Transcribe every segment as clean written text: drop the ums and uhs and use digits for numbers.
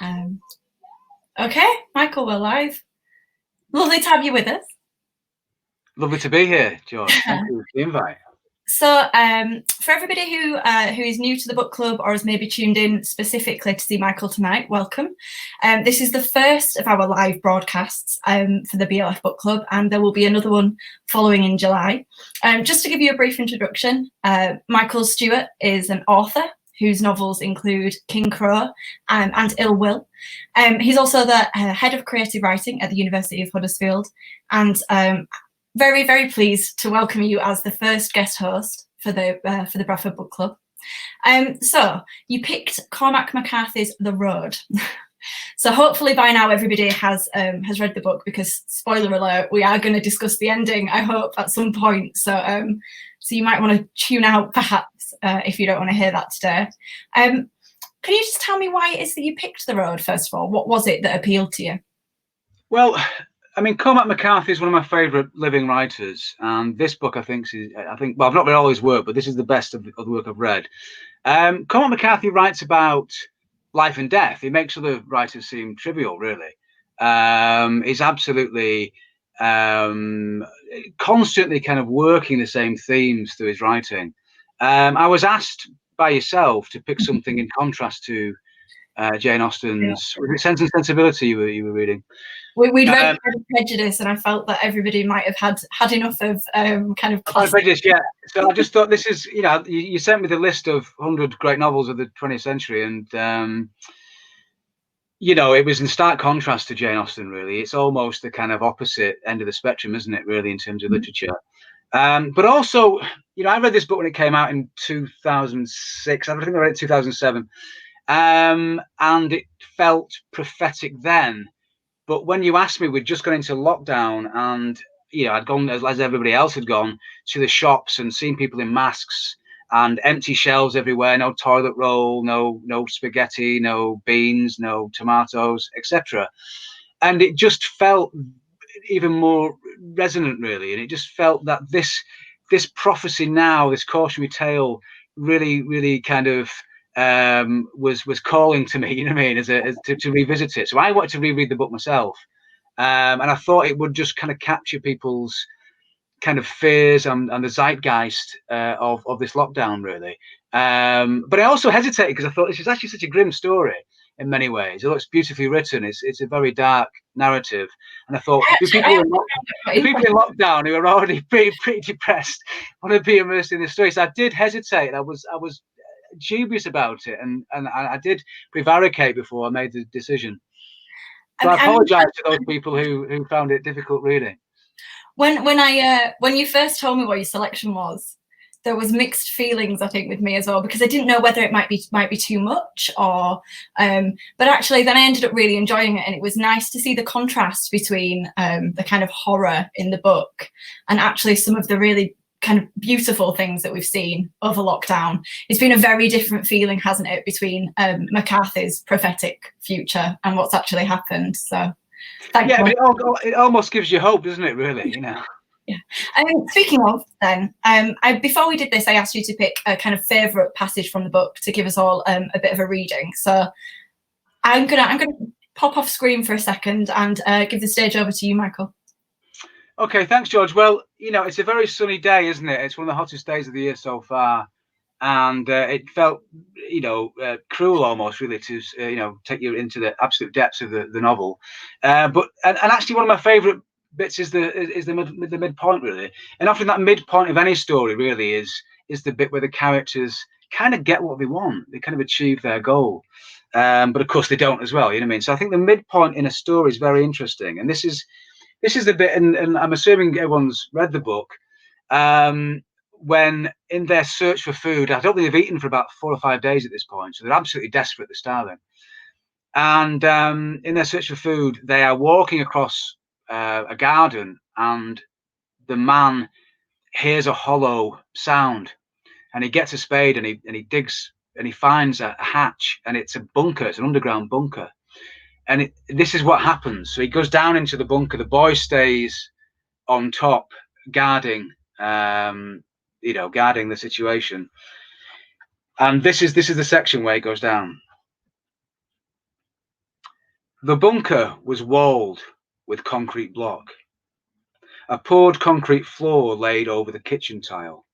Um, okay, Michael, we're live. Lovely to have you with us. Lovely to be here, George. Thank you for the invite. So, for everybody who is new to the book club or has maybe tuned in specifically to see Michael tonight, welcome. This is the first of our live broadcasts for the BLF Book Club, and there will be another one following in July. Just to give you a brief introduction, Michael Stewart is an author whose novels include King Crow and Ill Will. He's also the head of creative writing at the University of Huddersfield, and very, very pleased to welcome you as the first guest host for the Bradford Book Club. So you picked Cormac McCarthy's The Road. So hopefully by now everybody has read the book, because spoiler alert, we are going to discuss the ending, I hope, at some point. So you might want to tune out perhaps if you don't want to hear that today. Can you just tell me why it is that you picked The Road, first of all? What was it that appealed to you? Well, I mean, Cormac McCarthy is one of my favourite living writers, and this book, well, I've not read all his work, but this is the best of the work I've read. Cormac McCarthy writes about life and death. He makes other writers seem trivial, really. He's absolutely constantly kind of working the same themes through his writing. I was asked by yourself to pick something in contrast to Jane Austen's Sense and Sensibility you were reading. We'd read Prejudice, and I felt that everybody might have had enough of kind of classic. Prejudice, yeah. So I just thought, this is, you sent me the list of 100 great novels of the 20th century, and it was in stark contrast to Jane Austen, really. It's almost the kind of opposite end of the spectrum, isn't it, really, in terms of literature. But also, I read this book when it came out in 2006. I think I read it in 2007. And it felt prophetic then. But when you asked me, we'd just gone into lockdown, and I'd gone, as everybody else had gone, to the shops and seen people in masks and empty shelves everywhere, no toilet roll, no spaghetti, no beans, no tomatoes, etc. And it just felt even more resonant, really. And it just felt that this prophecy now, this cautionary tale, really kind of was calling to me, you know what I mean, to revisit it. So I wanted to reread the book myself, and I thought it would just kind of capture people's kind of fears and the zeitgeist of this lockdown, really. But I also hesitated, because I thought this is actually such a grim story in many ways. It looks beautifully written. It's a very dark narrative, and I thought, do people in lockdown who are already pretty depressed want to be immersed in this story? So I did hesitate. I was dubious about it, and I did prevaricate before I made the decision. So I apologize to those people who found it difficult reading. When you first told me what your selection was, there was mixed feelings, I think, with me as well, because I didn't know whether it might be too much, or but actually then I ended up really enjoying it, and it was nice to see the contrast between the kind of horror in the book and actually some of the really kind of beautiful things that we've seen over lockdown. It's been a very different feeling, hasn't it, between McCarthy's prophetic future and what's actually happened. So yeah, but it almost gives you hope, doesn't it, really? Yeah. Speaking of, then, before we did this, I asked you to pick a kind of favourite passage from the book to give us all a bit of a reading. So I'm gonna pop off screen for a second and give the stage over to you, Michael. Okay, thanks, George. Well, it's a very sunny day, isn't it? It's one of the hottest days of the year so far, and it felt, cruel almost, really, to take you into the absolute depths of the novel. But actually, one of my favourite bits is the midpoint, really. And often that midpoint of any story really is the bit where the characters kind of get what they want. They kind of achieve their goal, but of course they don't as well. You know what I mean? So I think the midpoint in a story is very interesting, and this is the bit, and I'm assuming everyone's read the book, when in their search for food, I don't think they've eaten for about 4 or 5 days at this point, so they're absolutely desperate, they're starving. And in their search for food, they are walking across a garden, and the man hears a hollow sound, and he gets a spade, and he digs, and he finds a hatch, and it's a bunker, it's an underground bunker. And this is what happens. So he goes down into the bunker. The boy stays on top, guarding, guarding the situation. And this is the section where he goes down. The bunker was walled with concrete block. A poured concrete floor laid over the kitchen tile.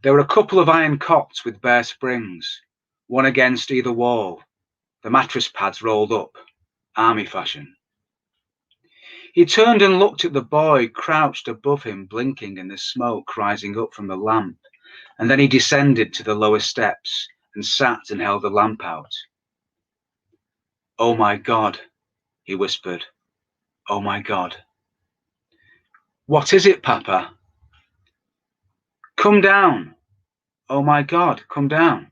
There were a couple of iron cots with bare springs, one against either wall, the mattress pads rolled up, army fashion. He turned and looked at the boy crouched above him, blinking in the smoke rising up from the lamp, and then he descended to the lower steps and sat and held the lamp out. "Oh my God," he whispered. "Oh my God." "What is it, Papa?" "Come down. Oh my God, come down."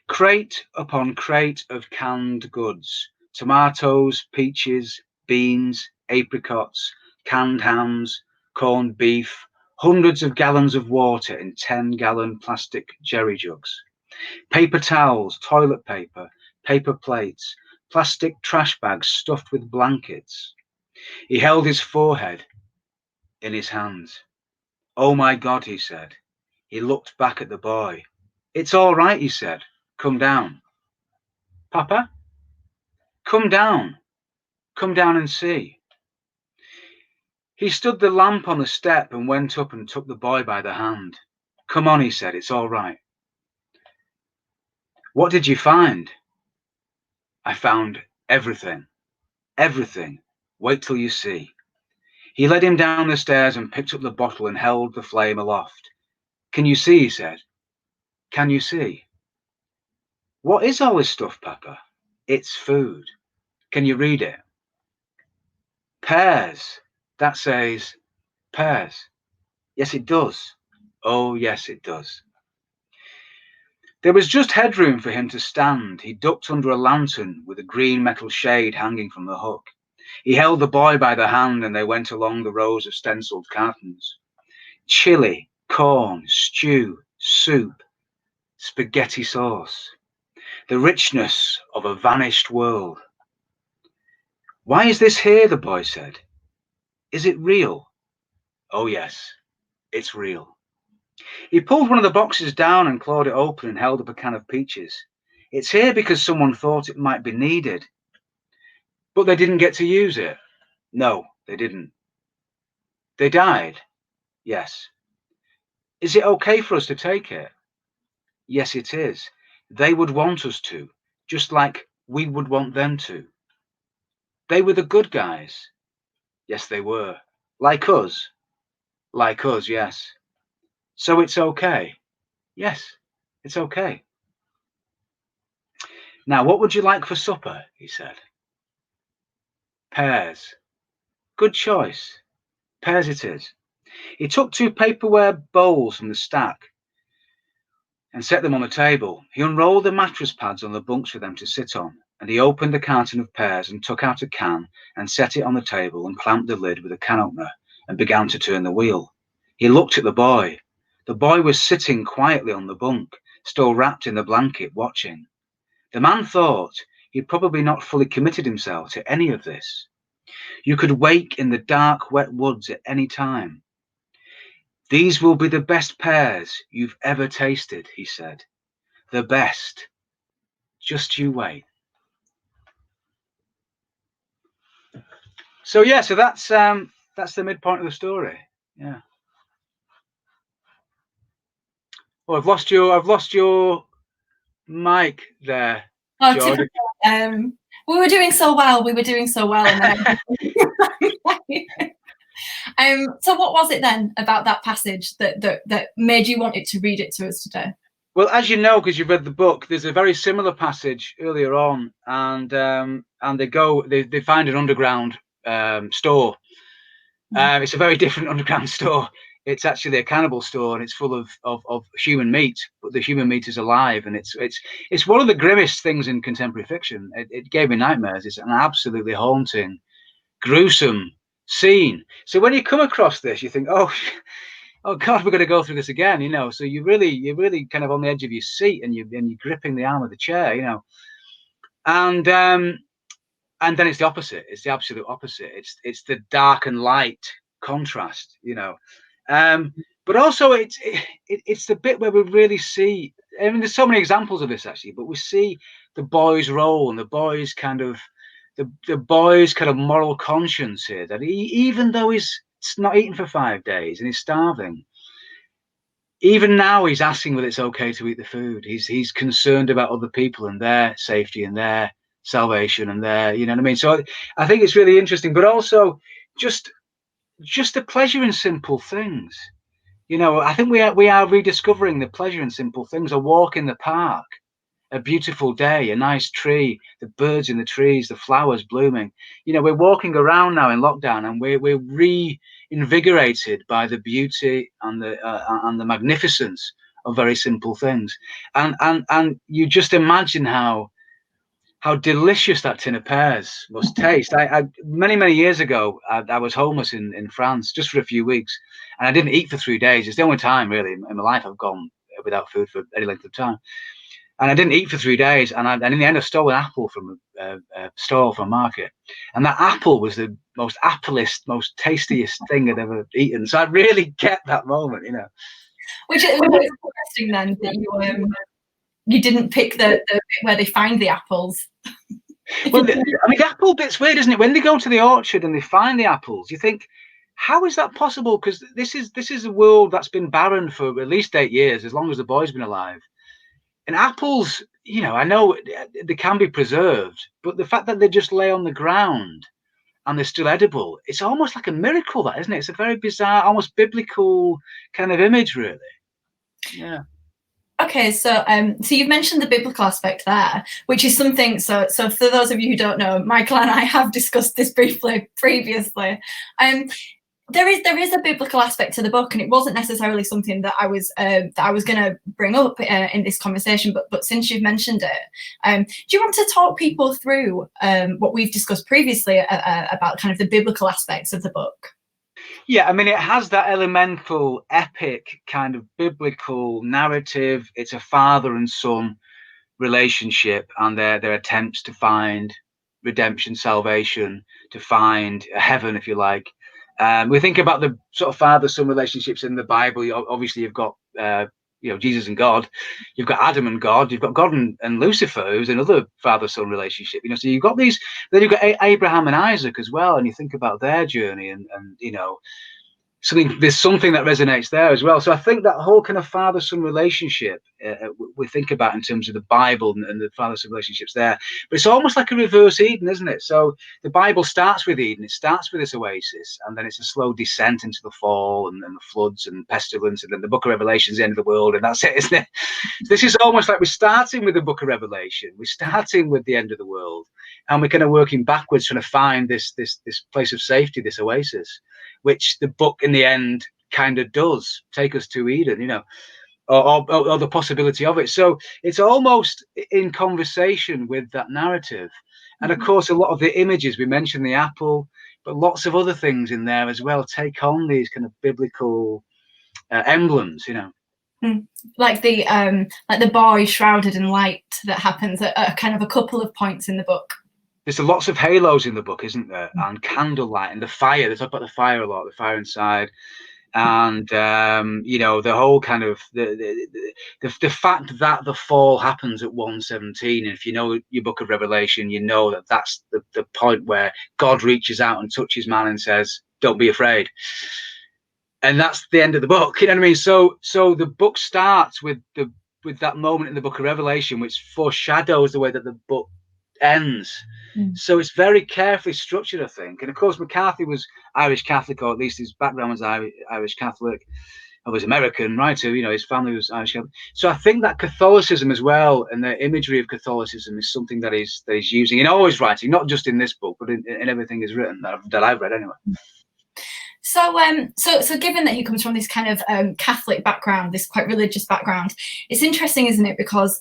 Crate upon crate of canned goods, tomatoes, peaches, beans, apricots, canned hams, corned beef, hundreds of gallons of water in 10-gallon plastic jerry jugs, paper towels, toilet paper, paper plates, plastic trash bags stuffed with blankets. He held his forehead in his hands. "Oh my God," he said. He looked back at the boy. "It's all right," he said. "Come down." "Papa?" Come down and see." He stood the lamp on the step and went up and took the boy by the hand. "Come on," he said, "it's all right." "What did you find?" "I found everything. Everything. Wait till you see." He led him down the stairs and picked up the bottle and held the flame aloft. "Can you see?" he said. "Can you see?" "What is all this stuff, Papa?" "It's food. Can you read it?" "Pears. That says pears." "Yes, it does." "Oh, yes, it does." There was just headroom for him to stand. He ducked under a lantern with a green metal shade hanging from the hook. He held the boy by the hand and they went along the rows of stenciled cartons. Chili, corn, stew, soup, spaghetti sauce. The richness of a vanished world. "Why is this here?" the boy said. "Is it real?" "Oh yes, it's real." He pulled one of the boxes down and clawed it open and held up a can of peaches. "It's here because someone thought it might be needed." "But they didn't get to use it?" "No, they didn't." "They died?" "Yes." "Is it okay for us to take it?" "Yes, it is. They would want us to, just like we would want them to." "They were the good guys?" "Yes, they were." "Like us?" "Like us, yes." "So it's okay?" "Yes, it's okay." "Now, what would you like for supper?" he said. "Pears." "Good choice. Pears it is." He took 2 paperware bowls from the stack and set them on the table. He unrolled the mattress pads on the bunks for them to sit on, and he opened the carton of pears and took out a can and set it on the table and clamped the lid with a can opener and began to turn the wheel. He looked at the boy. The boy was sitting quietly on the bunk, still wrapped in the blanket, watching. The man thought he'd probably not fully committed himself to any of this. You could wake in the dark, wet woods at any time. "These will be the best pears you've ever tasted," he said. "The best. Just you wait." So yeah, so that's the midpoint of the story. Yeah. Well, I've lost your mic there, Oh, George. typical. We were doing so well. And then so what was it then about that passage that made you want it to read it to us today? Well, as you know, because you've read the book, there's a very similar passage earlier on, and they find an underground store. It's a very different underground store. It's actually a cannibal store, and it's full of human meat, but the human meat is alive, and it's one of the grimmest things in contemporary fiction. It gave me nightmares. It's an absolutely haunting, gruesome scene. So when you come across this, you think, oh God, we're going to go through this again, you know. So you're really kind of on the edge of your seat, and you're gripping the arm of the chair, you know. And then it's the opposite. It's the absolute opposite. It's the dark and light contrast, you know. But also it's the bit where we really see. I mean, there's so many examples of this actually, but we see the boy's role and the boy's kind of the boy's kind of moral conscience here, that even though he's not eaten for 5 days and he's starving, even now he's asking whether it's okay to eat the food. He's concerned about other people and their safety and their salvation and their, you know what I mean? So I think it's really interesting, but also just the pleasure in simple things. You know, I think we are rediscovering the pleasure in simple things. A walk in the park, a beautiful day, a nice tree, the birds in the trees, the flowers blooming. You know, we're walking around now in lockdown, and we're reinvigorated by the beauty and the magnificence of very simple things. And you just imagine how delicious that tin of pears must taste. I many years ago, I was homeless in France just for a few weeks, and I didn't eat for 3 days. It's the only time really in my life I've gone without food for any length of time. And I didn't eat for 3 days, and in the end I stole an apple from a stall from a market, and that apple was the most applest, most tastiest thing I'd ever eaten. So I really get that moment, you know. Which is interesting then, that you didn't pick the bit where they find the apples. Well, I mean, the apple bit's weird, isn't it? When they go to the orchard and they find the apples, you think, how is that possible? Because this is a world that's been barren for at least 8 years, as long as the boy's been alive. And apples, you know, I know they can be preserved, but the fact that they just lay on the ground and they're still edible, it's almost like a miracle, that, isn't it? It's a very bizarre, almost biblical kind of image, really. Yeah. Okay, so you've mentioned the biblical aspect there, which is something. So for those of you who don't know, Michael and I have discussed this briefly previously. There is a biblical aspect to the book, and it wasn't necessarily something that I was going to bring up in this conversation. But since you've mentioned it, do you want to talk people through what we've discussed previously about kind of the biblical aspects of the book? Yeah, I mean, it has that elemental, epic kind of biblical narrative. It's a father and son relationship, and their attempts to find redemption, salvation, to find a heaven, if you like. We think about the sort of father-son relationships in the Bible. Obviously, you've got Jesus and God. You've got Adam and God. You've got God and Lucifer, who's another father-son relationship. You know, so you've got these. Then you've got Abraham and Isaac as well, and you think about their journey, and you know, there's something that resonates there as well. So I think that whole kind of father-son relationship we think about in terms of the Bible and the father-son relationships there, but it's almost like a reverse Eden, isn't it? So the Bible starts with Eden, it starts with this oasis, and then it's a slow descent into the fall and the floods and pestilence, and then the book of Revelation is the end of the world, and that's it, isn't it? This is almost like we're starting with the book of Revelation, we're starting with the end of the world, and we're kind of working backwards, trying to find this place of safety, this oasis, which the book in the end kind of does take us to Eden, you know, or the possibility of it. So it's almost in conversation with that narrative. And of course, a lot of the images, we mentioned the apple, but lots of other things in there as well take on these kind of biblical emblems, you know. Like the boy shrouded in light that happens at kind of a couple of points in the book. There's lots of halos in the book, isn't there? And candlelight and the fire. They talk about the fire a lot, the fire inside. And you know, the whole kind of the fact that the fall happens at 1:17. And if you know your book of Revelation, you know that that's the point where God reaches out and touches man and says, "Don't be afraid." And that's the end of the book. You know what I mean? So the book starts with that moment in the book of Revelation, which foreshadows the way that the book ends. So it's very carefully structured, I think. And of course, McCarthy was Irish Catholic, or at least his background was Irish Catholic. He was American, right? So, you know, his family was Irish Catholic. So I think that Catholicism as well, and the imagery of Catholicism, is something that he's using in all his writing, not just in this book, but in everything he's written that I've read anyway. So given that he comes from this kind of Catholic background, this quite religious background, it's interesting, isn't it? Because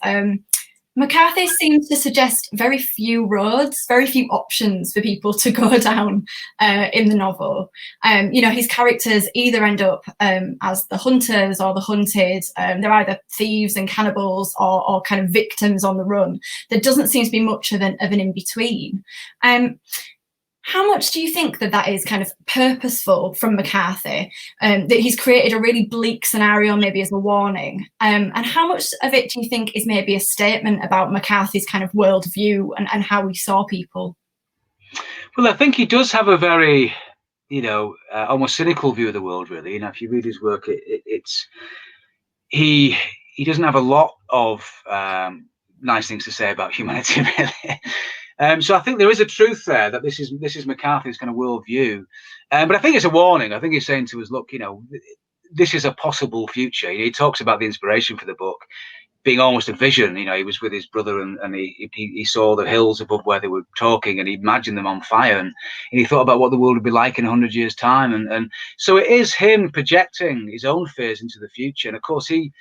McCarthy seems to suggest very few roads, very few options for people to go down in the novel. You know, his characters either end up as the hunters or the hunted. They're either thieves and cannibals or kind of victims on the run. There doesn't seem to be much of an in-between. How much do you think that is kind of purposeful from McCarthy, that he's created a really bleak scenario maybe as a warning? And how much of it do you think is maybe a statement about McCarthy's kind of worldview and how he saw people? Well, I think he does have a very, almost cynical view of the world, really. If you read his work, it's he doesn't have a lot of nice things to say about humanity, really. So I think there is a truth there that this is McCarthy's kind of worldview, but I think it's a warning. I think he's saying to us, look, this is a possible future. He talks about the inspiration for the book being almost a vision. He was with his brother and he saw the hills above where they were talking, and he imagined them on fire, and he thought about what the world would be like in 100 years' time. And so it is him projecting his own fears into the future. And of course, he's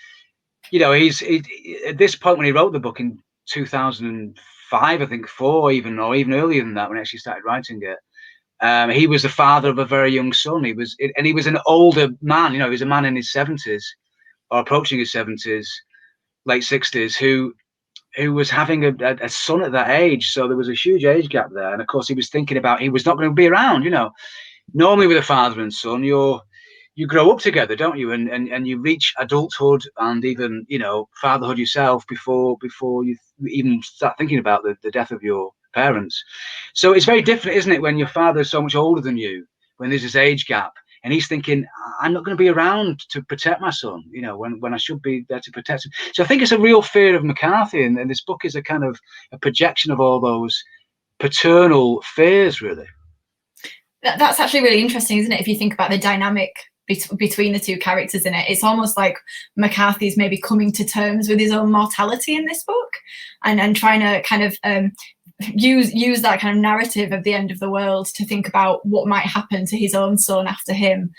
at this point when he wrote the book in 2005, I think, or even earlier than that, when he actually started writing it. He was the father of a very young son. He was an older man. He was a man in his 70s or approaching his 70s, late 60s, who was having a son at that age. So there was a huge age gap there. And of course, he was thinking about he was not going to be around. Normally with a father and son, you grow up together, don't you? And you reach adulthood and even fatherhood yourself before you even start thinking about the death of your parents. So it's very different, isn't it, when your father is so much older than you, when there's this age gap, and he's thinking, I'm not going to be around to protect my son, when I should be there to protect him. So I think it's a real fear of McCarthy, and this book is a kind of a projection of all those paternal fears, really. That's actually really interesting, isn't it? If you think about the dynamic between the two characters in it, it's almost like McCarthy's maybe coming to terms with his own mortality in this book, and trying to kind of use that kind of narrative of the end of the world to think about what might happen to his own son after him.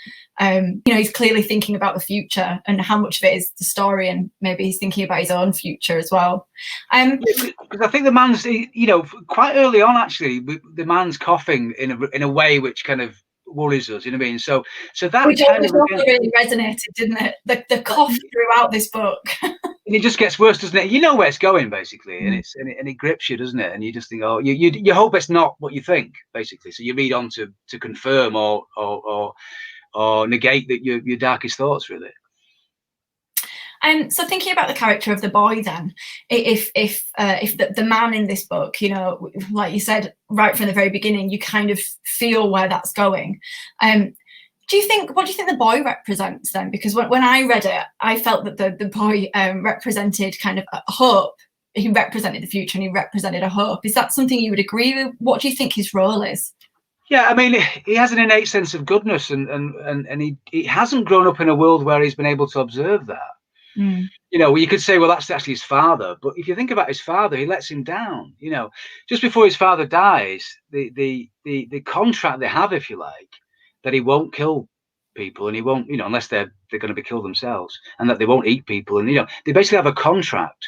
He's clearly thinking about the future and how much of it is the story, and maybe he's thinking about his own future as well. Because I think the man's, quite early on, actually, the man's coughing in a way which kind of worries us, you know what I mean? So that which also really resonated, didn't it? The cough throughout this book. And it just gets worse, doesn't it? You know where it's going, basically, and it grips you, doesn't it? And you just think, oh, you hope it's not what you think, basically. So you read on to confirm or negate that your darkest thoughts, really. So thinking about the character of the boy, then, if the man in this book, like you said right from the very beginning, you kind of feel where that's going. What do you think the boy represents then? Because when I read it, I felt that the boy represented kind of a hope. He represented the future, and he represented a hope. Is that something you would agree with? What do you think his role is? Yeah, I mean, he has an innate sense of goodness, and he hasn't grown up in a world where he's been able to observe that. You could say, well, that's actually his father. But if you think about his father, he lets him down. Just before his father dies, the contract they have, if you like, that he won't kill people, and he won't, unless they're going to be killed themselves, and that they won't eat people, and they basically have a contract,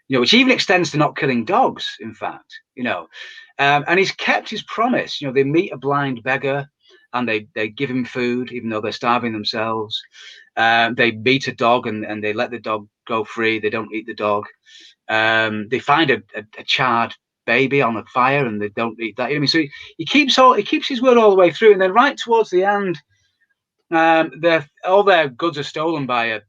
which even extends to not killing dogs, in fact, and he's kept his promise. They meet a blind beggar, and they give him food, even though they're starving themselves. They meet a dog, and they let the dog go free. They don't eat the dog. They find a charred baby on the fire, and they don't eat that. So he keeps his word all the way through, and then right towards the end, all their goods are stolen by a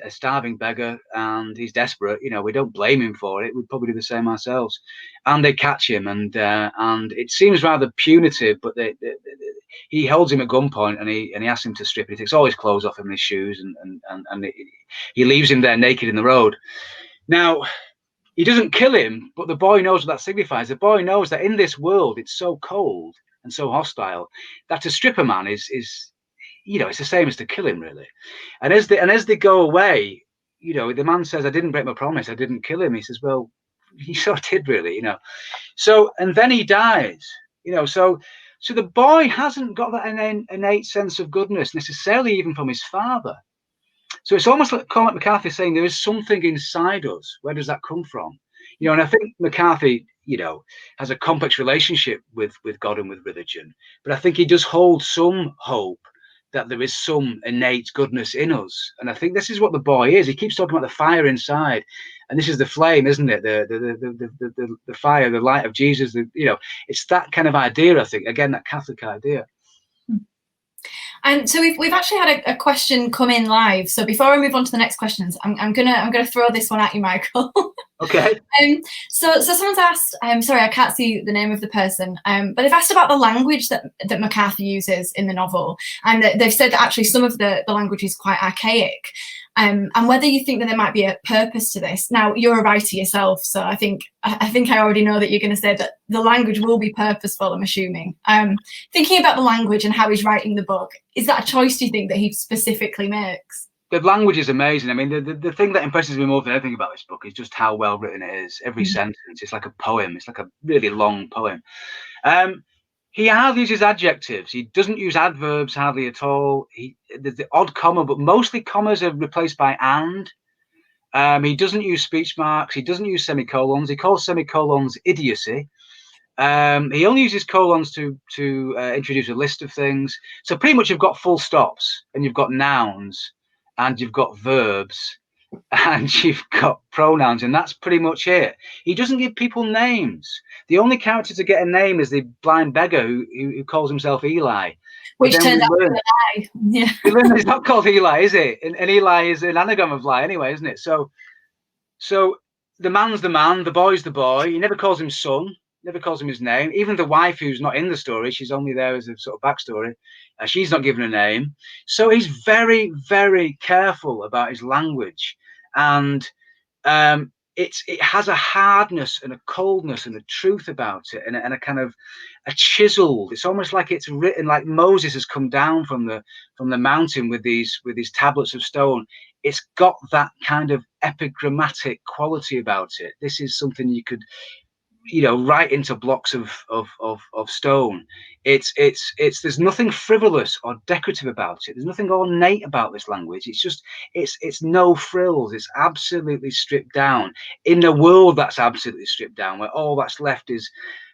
starving beggar, and he's desperate. We don't blame him for it. We'd probably do the same ourselves. And they catch him, and it seems rather punitive, but he holds him at gunpoint, and he asks him to strip. He takes all his clothes off him and his shoes, and he leaves him there naked in the road. Now, he doesn't kill him, but the boy knows what that signifies. The boy knows that in this world, it's so cold and so hostile that to strip a man is it's the same as to kill him, really. And as they go away, the man says, I didn't break my promise. I didn't kill him. He says, well, you sort of did, really, So, and then he dies, so the boy hasn't got that innate sense of goodness necessarily, even from his father. So it's almost like Cormac McCarthy saying there is something inside us. Where does that come from? And I think McCarthy, has a complex relationship with God and with religion, but I think he does hold some hope that there is some innate goodness in us. And I think this is what the boy is. He keeps talking about the fire inside, and this is the flame, isn't it? The fire, the light of Jesus. It's that kind of idea, I think. Again, that Catholic idea. And so we've actually had a question come in live. So before I move on to the next questions, I'm gonna throw this one at you, Michael. Okay. So someone's asked. Sorry, I can't see the name of the person. But they've asked about the language that McCarthy uses in the novel, and they've said that actually some of the language is quite archaic. And whether you think that there might be a purpose to this. Now, you're a writer yourself, so I think I already know that you're going to say that the language will be purposeful, I'm assuming. Thinking about the language and how he's writing the book, is that a choice, do you think, that he specifically makes? The language is amazing. I mean, the thing that impresses me more than anything about this book is just how well written it is. Every sentence, it's like a poem. It's like a really long poem. He hardly uses adjectives. He doesn't use adverbs hardly at all. There's the odd comma, but mostly commas are replaced by and. He doesn't use speech marks. He doesn't use semicolons. He calls semicolons idiocy. He only uses colons to introduce a list of things. So pretty much you've got full stops, and you've got nouns, and you've got verbs, and you've got pronouns, and that's pretty much it. He doesn't give people names. The only character to get a name is the blind beggar who calls himself Eli. Which turns out to be a lie. Yeah. He's not called Eli, is it? And Eli is an anagram of lie anyway, isn't it? So the man's the man, the boy's the boy. He never calls him son, never calls him his name. Even the wife, who's not in the story, she's only there as a sort of backstory. She's not given a name. So he's very, very careful about his language. And it has a hardness and a coldness and a truth about it, and a kind of a chiseled. It's almost like it's written like Moses has come down from the mountain with these tablets of stone. It's got that kind of epigrammatic quality about it. This is something you could, write into blocks of stone. It's there's nothing frivolous or decorative about it. There's nothing ornate about this language. It's just it's no frills. It's absolutely stripped down in a world that's absolutely stripped down, where all that's left is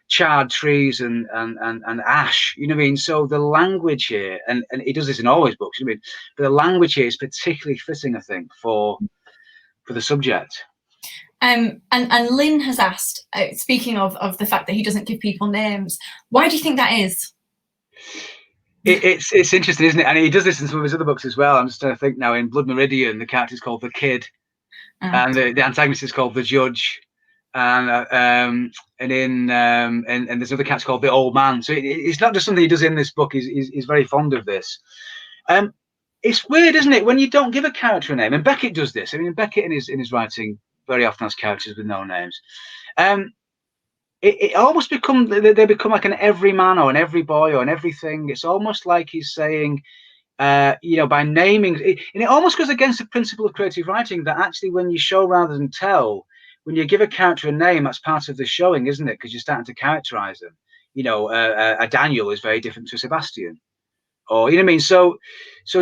charred trees and ash. You know what I mean? So the language here, and he does this in all his books. You know what I mean? But the language here is particularly fitting, I think, for the subject. And Lynn has asked, speaking of the fact that he doesn't give people names, why do you think that is? It's interesting, isn't it? And he does this in some of his other books as well. I'm just trying to think now. In Blood Meridian, the character is called the Kid, and the antagonist is called the Judge, and there's another character called the Old Man. So it's not just something he does in this book. He's very fond of this. It's weird, isn't it, when you don't give a character a name? And Beckett does this. I mean, Beckett in his writing very often has characters with no names. It almost they become like an everyman or an every boy or an everything. It's almost like he's saying, by naming it, and it almost goes against the principle of creative writing, that actually when you show rather than tell, when you give a character a name, that's part of the showing, isn't it? Because you're starting to characterize them. A Daniel is very different to Sebastian. Or you know what I mean? So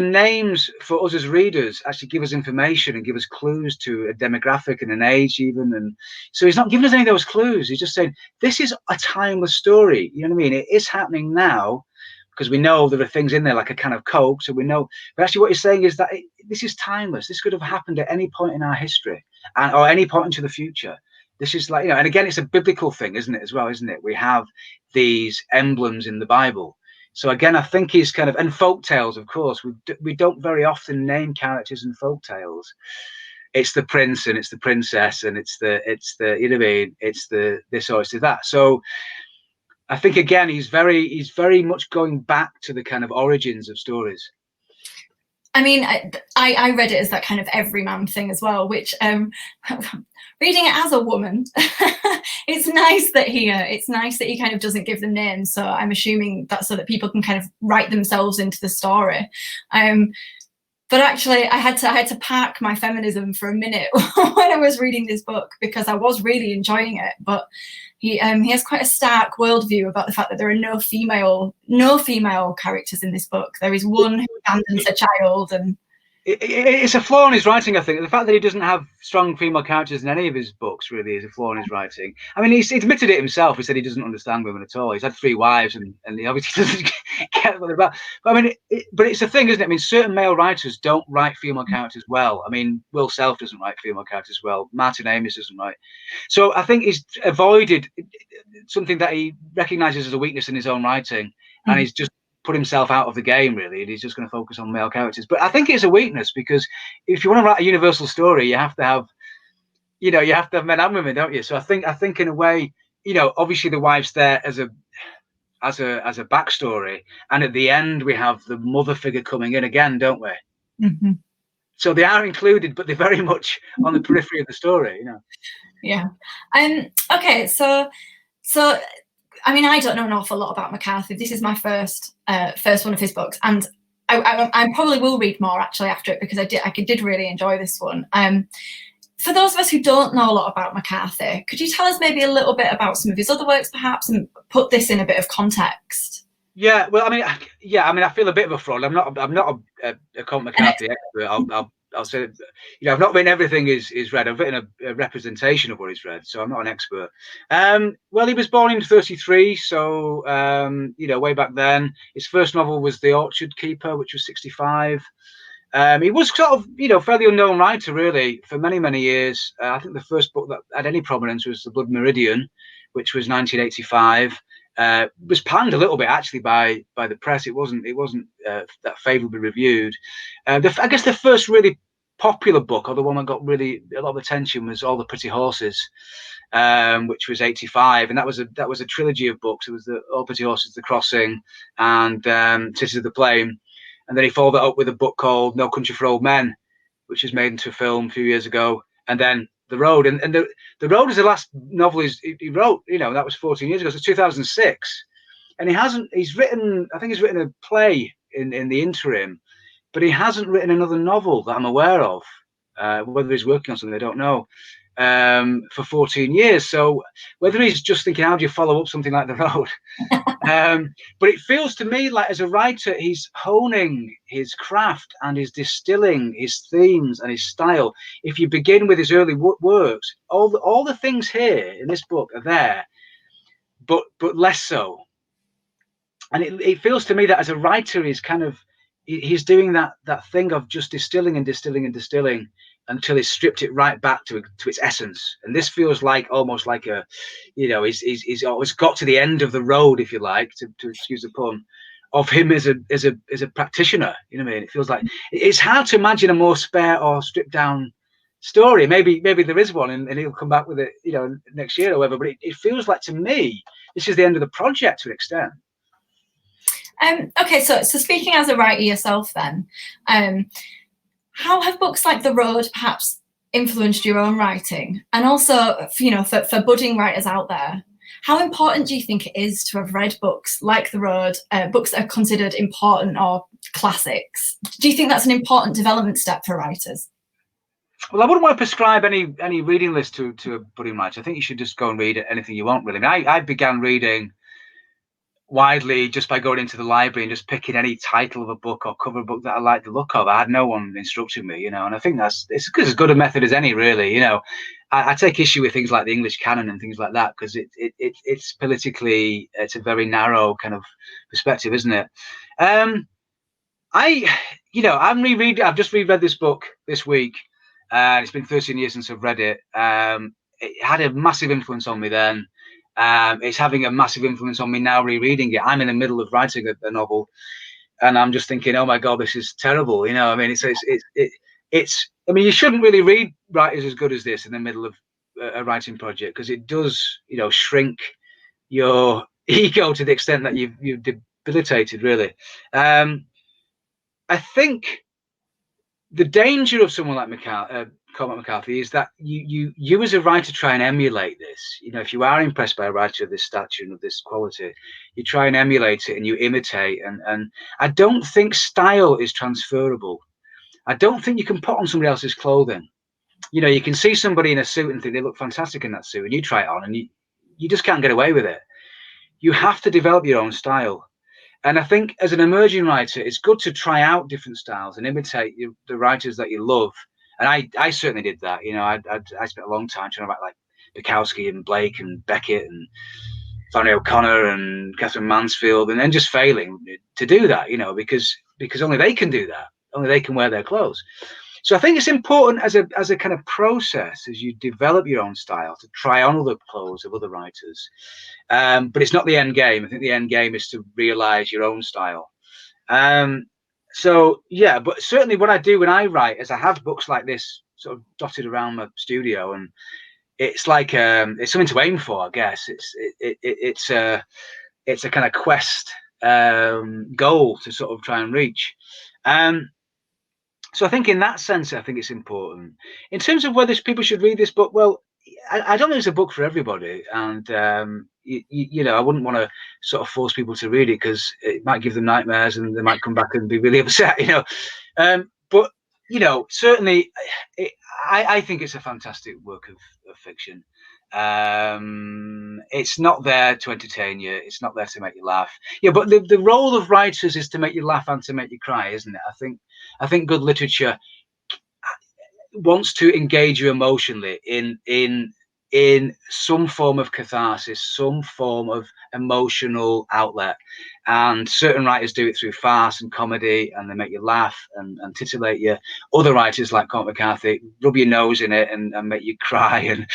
names for us as readers actually give us information and give us clues to a demographic and an age even. And so he's not giving us any of those clues. He's just saying this is a timeless story. You know what I mean? It is happening now because we know there are things in there like a can of Coke. So we know. But actually, what he's saying is that this is timeless. This could have happened at any point in our history, or any point into the future. This is like, and again, it's a biblical thing, isn't it? As well, isn't it? We have these emblems in the Bible. So again, I think he's kind of, and folk tales, of course, we don't very often name characters in folk tales. It's the prince and it's the princess and it's the you know what I mean? It's the this or it's the that. So I think again, he's very much going back to the kind of origins of stories. I mean, I read it as that kind of everyman thing as well, which reading it as a woman, it's nice that he kind of doesn't give them names. So I'm assuming that's so that people can kind of write themselves into the story. But actually, I had to park my feminism for a minute when I was reading this book, because I was really enjoying it. But he has quite a stark worldview about the fact that there are no female characters in this book. There is one who abandons a child, and it's a flaw in his writing, I think. The fact that he doesn't have strong female characters in any of his books really is a flaw in his writing. I mean, he's admitted it himself. He said he doesn't understand women at all. He's had 3 wives, and he obviously doesn't get what they're about. But I mean, but it's a thing, isn't it? I mean, certain male writers don't write female characters well. I mean, Will Self doesn't write female characters well. Martin Amis doesn't write. So I think he's avoided something that he recognises as a weakness in his own writing, and he's just put himself out of the game, really, and he's just going to focus on male characters. But I think it's a weakness, because if you want to write a universal story, you have to have, you have to have men and women, don't you? So I think in a way, obviously the wife's there as a backstory, and at the end we have the mother figure coming in again, don't we? Mm-hmm. So they are included, but they're very much on the periphery of the story, Yeah. Okay. So I mean, I don't know an awful lot about McCarthy. This is my first one of his books, and I probably will read more actually after it, because I did really enjoy this one. For those of us who don't know a lot about McCarthy, could you tell us maybe a little bit about some of his other works, perhaps, and put this in a bit of context? Yeah, well, I feel a bit of a fraud. I'm not a Cormac McCarthy expert. I'll say, I've not written everything he's read. I've written a representation of what he's read, so I'm not an expert. Well, he was born in 1933, so way back then. His first novel was The Orchard Keeper, which was 1965. He was sort of, fairly unknown writer, really, for many, many years. I think the first book that had any prominence was The Blood Meridian, which was 1985. Was panned a little bit actually by the press. It wasn't that favourably reviewed. I guess the first really popular book, or the one that got really a lot of attention, was All the Pretty Horses, which was 1985, and that was a trilogy of books. It was All Pretty Horses, The Crossing, and Cities of the Plain. And then he followed that up with a book called No Country for Old Men, which was made into a film a few years ago. And then The Road. And the Road is the last novel he wrote, that was 14 years ago. So 2006. And he's written a play in the interim, but he hasn't written another novel that I'm aware of. Whether he's working on something, I don't know, for 14 years. So whether he's just thinking, how do you follow up something like The Road? But it feels to me like, as a writer, he's honing his craft and he's distilling his themes and his style. If you begin with his early works, all the things here in this book are there, but less so. And it feels to me that as a writer, he's doing that thing of just distilling and distilling and distilling until he's stripped it right back to its essence. And this feels like almost like he's always got to the end of the road, if you like, to excuse the pun, of him as a practitioner. You know what I mean? It feels like it's hard to imagine a more spare or stripped down story. Maybe there is one, and he'll come back with it, next year or whatever. But it feels like, to me, this is the end of the project to an extent. Okay, so speaking as a writer yourself, then, how have books like The Road perhaps influenced your own writing? And also, for budding writers out there, how important do you think it is to have read books like The Road, books that are considered important or classics? Do you think that's an important development step for writers? Well, I wouldn't want to prescribe any reading list to a budding writer. I think you should just go and read anything you want, really. I began reading widely just by going into the library and just picking any title of a book or cover book that I liked the look of. I had no one instructing me, and I think it's as good a method as any, really. I take issue with things like the English canon and things like that, because it's politically, it's a very narrow kind of perspective, isn't it? I've just reread this book this week. It's been 13 years since I've read it. It had a massive influence on me then. It's having a massive influence on me now rereading it. I'm in the middle of writing a novel, and I'm just thinking, oh my God, this is terrible. I mean, I mean, you shouldn't really read writers as good as this in the middle of a writing project, because it does, shrink your ego to the extent that you've debilitated, really. I think the danger of someone like Cormac McCarthy is that you as a writer try and emulate this. If you are impressed by a writer of this stature and of this quality, you try and emulate it and you imitate. And I don't think style is transferable. I don't think you can put on somebody else's clothing. You can see somebody in a suit and think they look fantastic in that suit, and you try it on and you just can't get away with it. You have to develop your own style. And I think as an emerging writer, it's good to try out different styles and imitate the writers that you love. And I certainly did that. I spent a long time trying to write like Bukowski and Blake and Beckett and Flannery O'Connor and Catherine Mansfield, and then just failing to do that, because only they can do that. Only they can wear their clothes. So I think it's important as a kind of process, as you develop your own style, to try on other clothes of other writers. But it's not the end game. I think the end game is to realize your own style. So yeah, but certainly what I do when I write is I have books like this sort of dotted around my studio, and it's like it's something to aim for, I guess. It's a kind of quest goal to sort of try and reach. So I think in that sense, I think it's important. In terms of whether people should read this book, well, I don't think it's a book for everybody, and you know, I wouldn't want to sort of force people to read it because it might give them nightmares and they might come back and be really upset, you know. But you know, certainly, I think it's a fantastic work of fiction. It's not there to entertain you. It's not there to make you laugh. Yeah, but the role of writers is to make you laugh and to make you cry, isn't it? I think good literature wants to engage you emotionally in some form of catharsis, some form of emotional outlet. And certain writers do it through farce and comedy, and they make you laugh and titillate you. Other writers, like Cormac McCarthy, rub your nose in it and make you cry and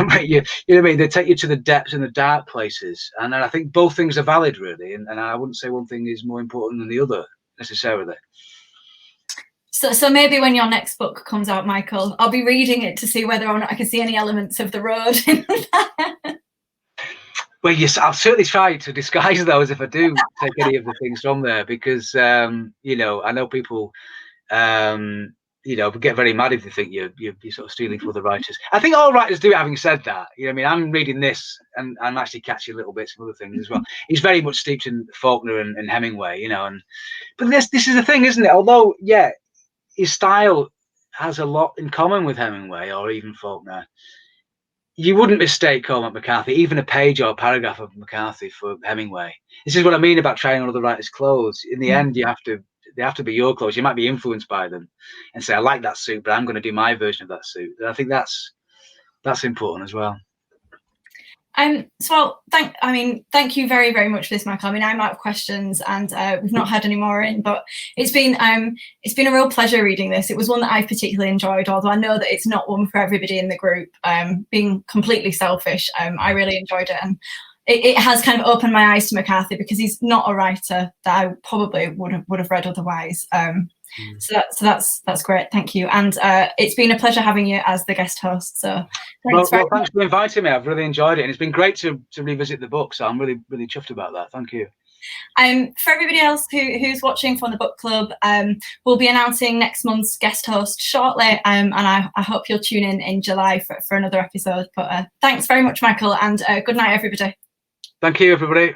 make you, you know what I mean? They take you to the depths and the dark places. And I think both things are valid, really. And I wouldn't say one thing is more important than the other, necessarily. So maybe when your next book comes out, Michael, I'll be reading it to see whether or not I can see any elements of the road in that. Well, yes, I'll certainly try to disguise those if I do take any of the things from there, because you know, I know people you know, get very mad if they think you're sort of stealing from other writers. I think all writers do. Having said that, you know, I mean, I'm reading this and I'm actually catching little bits of other things as well. He's very much steeped in Faulkner and Hemingway, you know, but this is the thing, isn't it? Although, yeah, his style has a lot in common with Hemingway or even Faulkner. You wouldn't mistake Cormac McCarthy, even a page or a paragraph of McCarthy, for Hemingway. This is what I mean about trying on other writers' clothes. In the end, they have to be your clothes. You might be influenced by them and say, I like that suit, but I'm going to do my version of that suit. And I think that's important as well. So thank you very, very much for this, Michael. I mean, I'm out of questions and we've not had any more in, but it's been a real pleasure reading this. It was one that I particularly enjoyed, although I know that it's not one for everybody in the group. Being completely selfish, I really enjoyed it, and it has kind of opened my eyes to McCarthy, because he's not a writer that I probably would have read otherwise. So that's great. Thank you. And it's been a pleasure having you as the guest host. So thanks for inviting me. I've really enjoyed it, and it's been great to revisit the book. So I'm really, really chuffed about that. Thank you. For everybody else who's watching from the book club, we'll be announcing next month's guest host shortly, and I hope you'll tune in July for another episode. But thanks very much, Michael, and good night, everybody. Thank you, everybody.